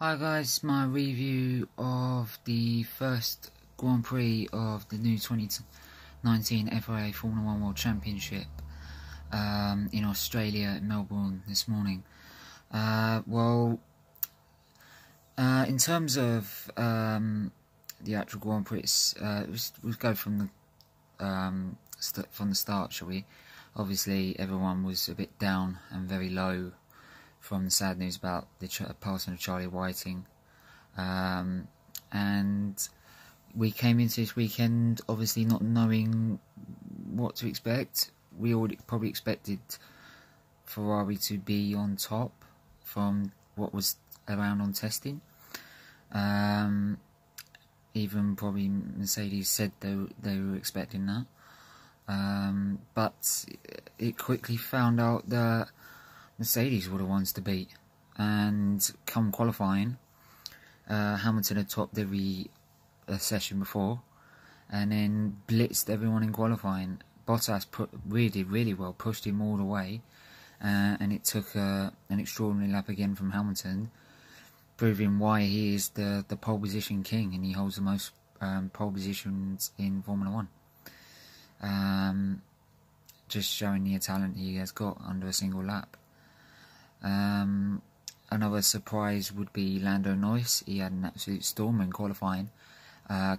Hi guys, my review of the first Grand Prix of the new 2019 FIA Formula 1 World Championship in Australia, Melbourne, this morning. In terms of the actual Grand Prix, we'll go from the start, shall we? Obviously, everyone was a bit down and very low from the sad news about the passing of Charlie Whiting, and we came into this weekend obviously not knowing what to expect. We already probably expected Ferrari to be on top from what was around on testing. Even probably Mercedes said they were expecting that, but it quickly found out that Mercedes were the ones to beat, and come qualifying, Hamilton had topped every session before, and then blitzed everyone in qualifying. Bottas really well, pushed him all the way, and it took an extraordinary lap again from Hamilton, proving why he is the pole position king, and he holds the most pole positions in Formula 1. Just showing the talent he has got under a single lap. Another surprise would be Lando Norris. He had an absolute storm in qualifying. I'll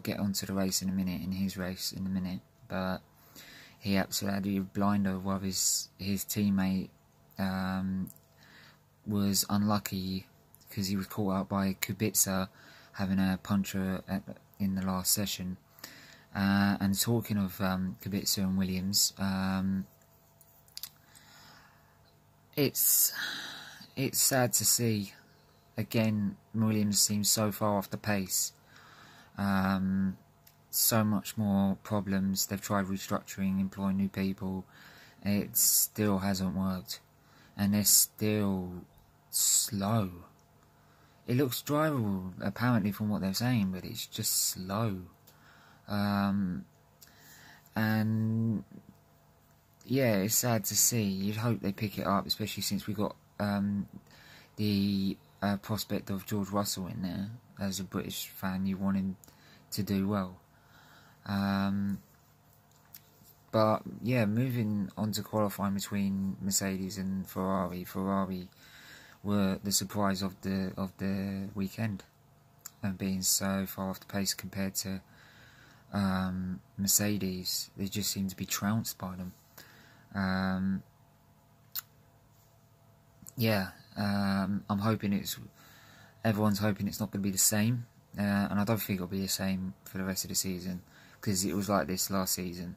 get onto the race in a minute, but he absolutely had a blinder while his teammate was unlucky because he was caught out by Kubica having a puncture in the last session. And talking of Kubica and Williams, it's sad to see. Again, Williams seems so far off the pace. So much more problems. They've tried restructuring, employing new people. It still hasn't worked, and they're still slow. It looks drivable, apparently, from what they're saying, but it's just slow. And yeah, it's sad to see. You'd hope they pick it up, especially since we got the prospect of George Russell in there. As a British fan, you want him to do well. But yeah, moving on to qualifying between Mercedes and Ferrari. Ferrari were the surprise of the weekend, and being so far off the pace compared to Mercedes. They just seem to be trounced by them. I'm hoping everyone's hoping it's not going to be the same, and I don't think it'll be the same for the rest of the season, because it was like this last season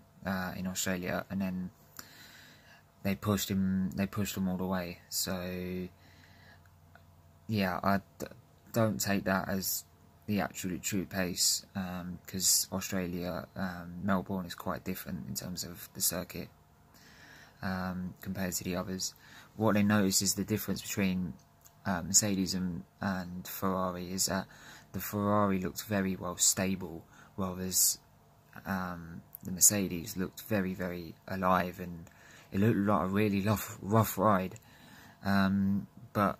in Australia, and then they pushed them all the way. So yeah, I don't take that as the absolute true pace, because Australia, Melbourne is quite different in terms of the circuit compared to the others. What they notice is the difference between Mercedes and Ferrari is that the Ferrari looked very well stable, whereas the Mercedes looked very, very alive, and it looked like a really rough ride, but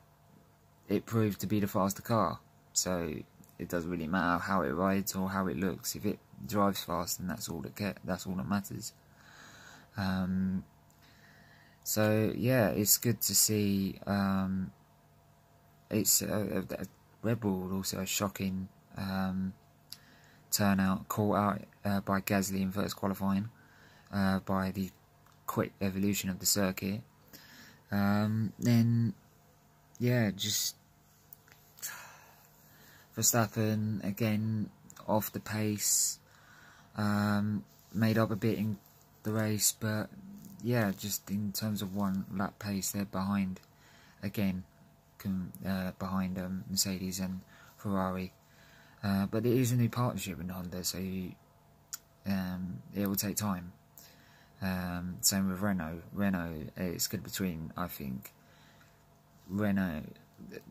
it proved to be the faster car, so it doesn't really matter how it rides or how it looks. If it drives fast, then that's all that matters. So yeah, it's good to see. It's Red Bull also a shocking turnout, caught out by Gasly in first qualifying by the quick evolution of the circuit. Then yeah, just Verstappen again off the pace, made up a bit in the race, but yeah, just in terms of one lap pace, they're behind again, behind Mercedes and Ferrari. But it is a new partnership in Honda, so it will take time. Same with Renault. It's good between, I think, Renault.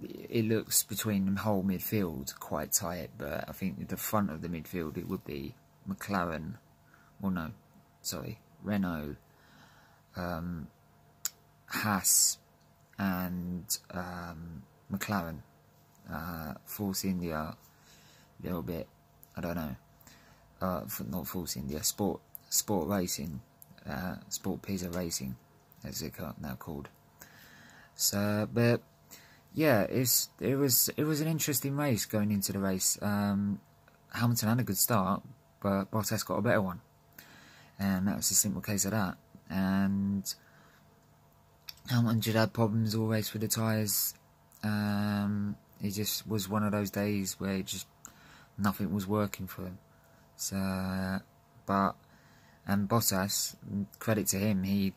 It looks between the whole midfield quite tight, but I think at the front of the midfield it would be McLaren, Renault, Haas, and McLaren, Force India, a little bit, I don't know, not Force India, Sport Racing, Sport Pizza Racing, as it's now called. So, but yeah, it was an interesting race going into the race. Hamilton had a good start, but Bottas got a better one, and that was a simple case of that. And Hamilton just had problems all race with the tyres. It just was one of those days where nothing was working for him. So, and Bottas, credit to him, he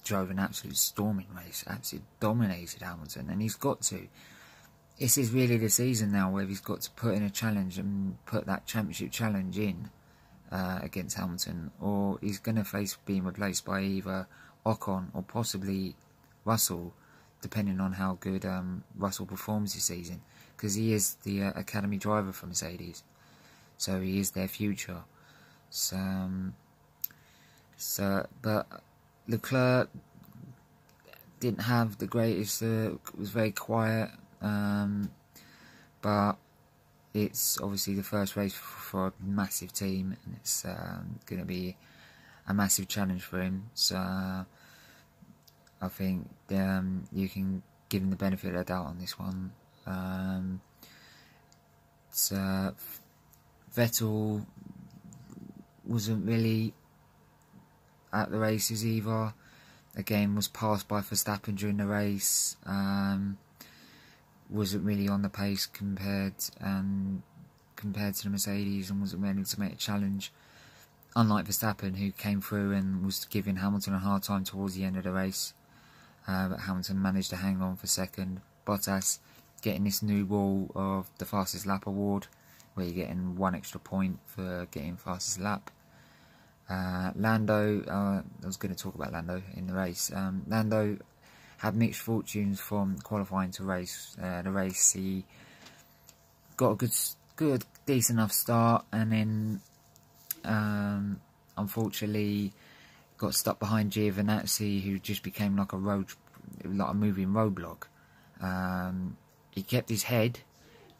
drove an absolute storming race, absolutely dominated Hamilton, and he's got to. This is really the season now where he's got to put in a challenge and put that championship challenge in against Hamilton, or he's going to face being replaced by either Ocon or possibly Russell, depending on how good Russell performs this season, because he is the academy driver for Mercedes, so he is their future. But Leclerc didn't have the greatest, was very quiet, but it's obviously the first race for a massive team, and it's going to be a massive challenge for him. So I think you can give him the benefit of the doubt on this one. Vettel wasn't really at the races either. Again, was passed by Verstappen during the race. Wasn't really on the pace compared to the Mercedes, and wasn't ready to make a challenge. Unlike Verstappen, who came through and was giving Hamilton a hard time towards the end of the race, but Hamilton managed to hang on for second. Bottas getting this new wall of the fastest lap award, where you're getting 1 extra point for getting fastest lap. Lando, I was going to talk about Lando in the race. Lando had mixed fortunes from qualifying to race. The race, he got a good, decent enough start, and then unfortunately got stuck behind Giovinazzi, who just became like a moving roadblock. He kept his head,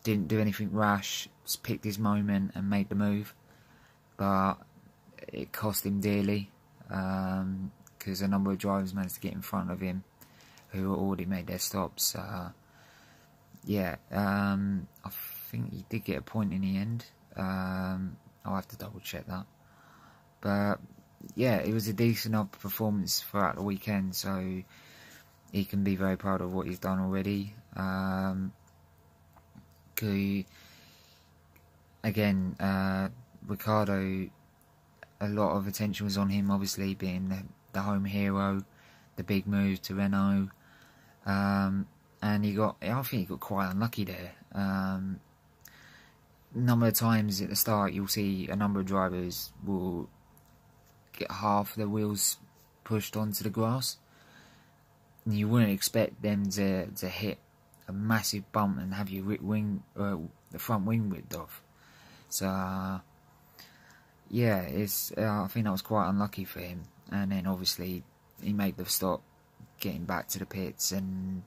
didn't do anything rash, just picked his moment and made the move, but it cost him dearly, because a number of drivers managed to get in front of him who already made their stops. Yeah, I think he did get a point in the end. I'll have to double check that. But yeah, it was a decent enough performance throughout the weekend, so he can be very proud of what he's done already. Again, Ricciardo, a lot of attention was on him, obviously being the home hero, the big move to Renault, and I think he got quite unlucky there. A number of times at the start, you'll see a number of drivers will get half their wheels pushed onto the grass, and you wouldn't expect them to hit a massive bump and have your the front wing ripped off. So yeah, I think that was quite unlucky for him. And then obviously he made the stop, getting back to the pits, and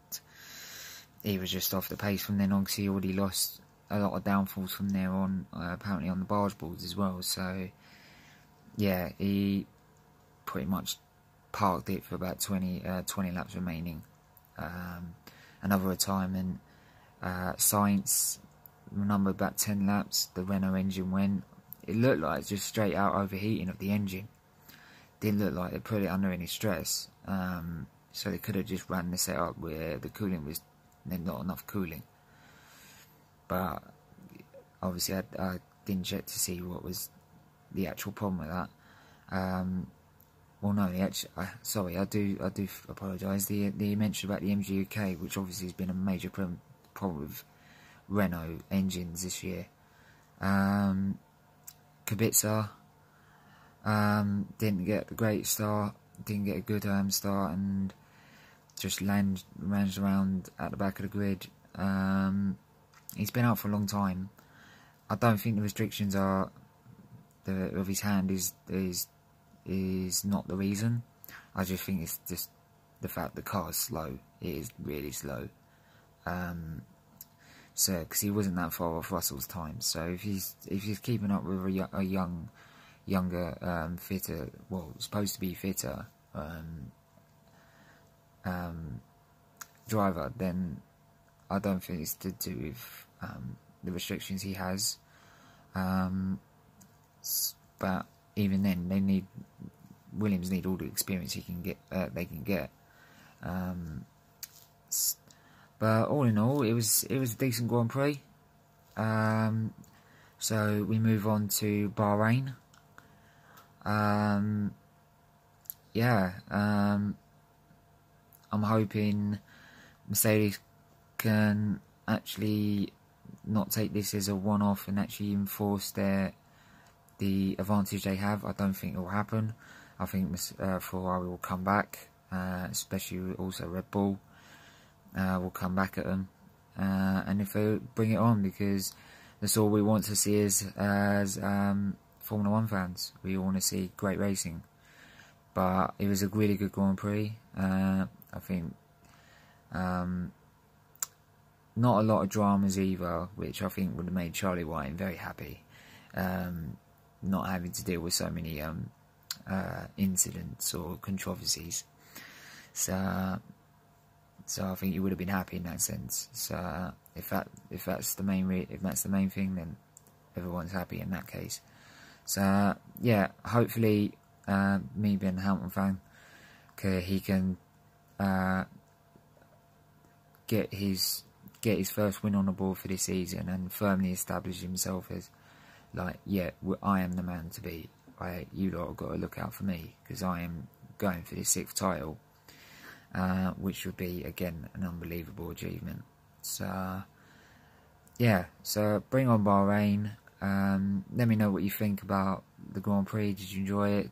he was just off the pace from then on, because he already lost a lot of downfalls from there on, apparently on the barge boards as well. So yeah, he pretty much parked it for about 20 laps remaining. Another retirement. Sainz, number about 10 laps, the Renault engine went. It looked like just straight out overheating of the engine. Didn't look like they put it under any stress. So they could have just ran the setup where the cooling was not enough cooling. But obviously I didn't check to see what was the actual problem with that. Well, no, sorry, I do apologise. The mention about the MG UK, which obviously has been a major problem with Renault engines this year. Kubica didn't get a great start, didn't get a good start, and just ran around at the back of the grid. He's been out for a long time. I don't think the restrictions of his hand is not the reason. I just think it's just the fact the car is slow. It is really slow. So, because he wasn't that far off Russell's time, so if he's keeping up with a younger, fitter, well, supposed to be fitter driver, then I don't think it's to do with the restrictions he has. But even then, Williams need all the experience they can get. But all in all, it was a decent Grand Prix. So we move on to Bahrain. I'm hoping Mercedes can actually not take this as a one-off and actually enforce the advantage they have. I don't think it will happen. I think Ferrari will come back, especially also Red Bull will come back at them, and if they bring it on, because that's all we want to see as Formula 1 fans. We want to see great racing. But it was a really good Grand Prix. I think not a lot of dramas either, which I think would have made Charlie White very happy. Not having to deal with so many incidents or controversies. So I think he would have been happy in that sense. So if that's the main thing, then everyone's happy in that case. So yeah, hopefully me being a Hamilton fan, he can get his first win on the board for this season and firmly establish himself as like, yeah, I am the man to beat. You lot have got to look out for me, because I am going for this 6th title, which would be again an unbelievable achievement. So yeah, so bring on Bahrain. Let me know what you think about the Grand Prix. Did you enjoy it?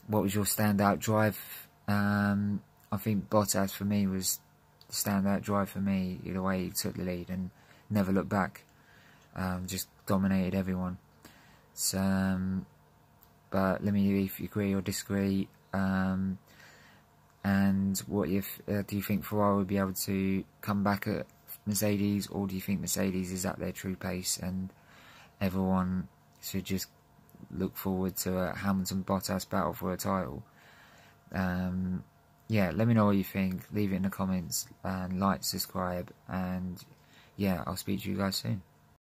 What was your standout drive? I think Bottas for me was the standout drive for me. The way he took the lead and never looked back, just dominated everyone. So, but let me know if you agree or disagree. And what do you think Ferrari will be able to come back at Mercedes, or do you think Mercedes is at their true pace and everyone should just look forward to a Hamilton-Bottas battle for a title? Yeah, let me know what you think. Leave it in the comments and like, subscribe, and yeah, I'll speak to you guys soon.